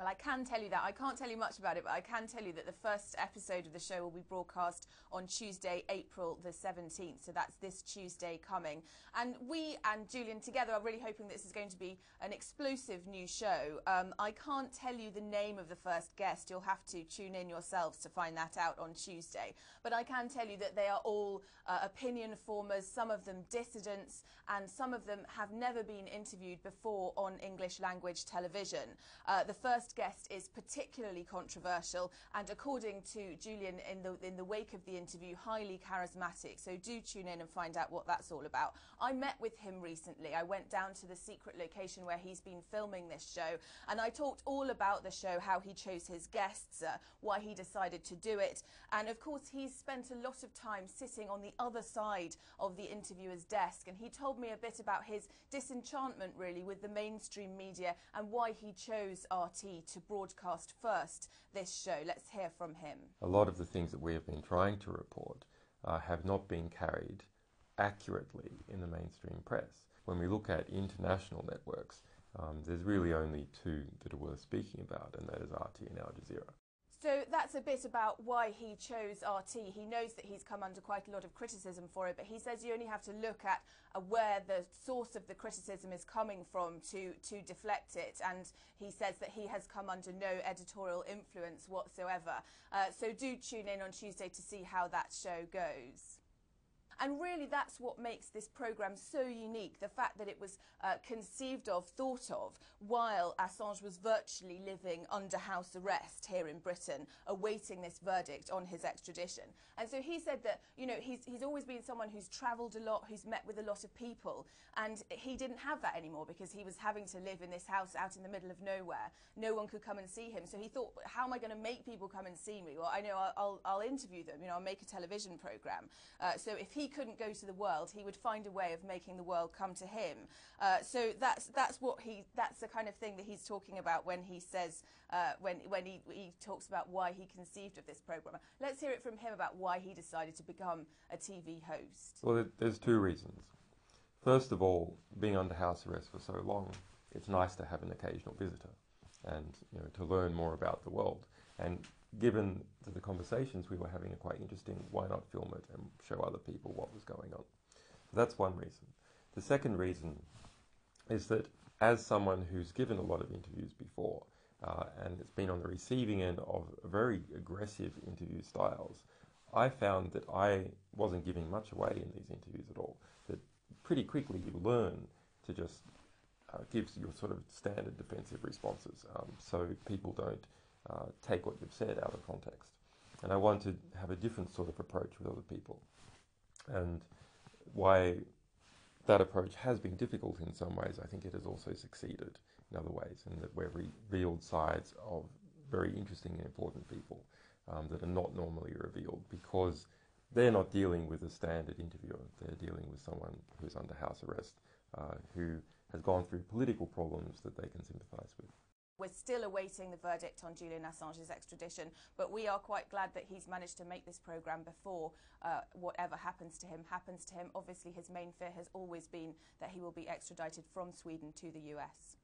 Well, I can tell you that. I can't tell you much about it, but I can tell you that the first episode of the show will be broadcast on Tuesday, April the 17th. So that's this Tuesday coming. And we and Julian together are really hoping this is going to be an explosive new show. I can't tell you the name of the first guest. You'll have to tune in yourselves to find that out on Tuesday. But I can tell you that they are all opinion formers, some of them dissidents, and some of them have never been interviewed before on English language television. The first guest is particularly controversial and, according to Julian in the wake of the interview, highly charismatic. So do tune in and find out what that's all about. I met with him recently. I went down to the secret location where he's been filming this show, and I talked all about the show, how he chose his guests, why he decided to do it, and of course he's spent a lot of time sitting on the other side of the interviewer's desk, and he told me a bit about his disenchantment really with the mainstream media and why he chose RT to broadcast first this show. Let's hear from him. A lot of the things that we have been trying to report have not been carried accurately in the mainstream press. When we look at international networks, there's really only two that are worth speaking about, and that is RT and Al Jazeera. So that's a bit about why he chose RT. He knows that he's come under quite a lot of criticism for it, but he says you only have to look at where the source of the criticism is coming from to deflect it. And he says that he has come under no editorial influence whatsoever. So do tune in on Tuesday to see how that show goes. And really that's what makes this programme so unique, the fact that it was conceived of, thought of, while Assange was virtually living under house arrest here in Britain, awaiting this verdict on his extradition. And so he said that, you know, he's always been someone who's travelled a lot, who's met with a lot of people, and he didn't have that anymore because he was having to live in this house out in the middle of nowhere. No one could come and see him. So he thought, how am I going to make people come and see me? Well, I know I'll interview them, you know, I'll make a television programme. So if he couldn't go to the world, he would find a way of making the world come to him. So that's the kind of thing that he's talking about when he says when he talks about why he conceived of this programme. Let's hear it from him about why he decided to become a TV host. Well, there's two reasons. First of all, being under house arrest for so long, it's nice to have an occasional visitor and, you know, to learn more about the world. And given that the conversations we were having are quite interesting, why not film it and show other people what was going on? That's one reason. The second reason is that as someone who's given a lot of interviews before and it's been on the receiving end of very aggressive interview styles, I found that I wasn't giving much away in these interviews at all. That pretty quickly you learn to just give your sort of standard defensive responses so people don't take what you've said out of context. And I want to have a different sort of approach with other people. And why that approach has been difficult in some ways, I think it has also succeeded in other ways, and that we've revealed sides of very interesting and important people that are not normally revealed because they're not dealing with a standard interviewer. They're dealing with someone who's under house arrest, who has gone through political problems that they can sympathise with. We're still awaiting the verdict on Julian Assange's extradition, but we are quite glad that he's managed to make this programme before whatever happens to him happens to him. Obviously, his main fear has always been that he will be extradited from Sweden to the US.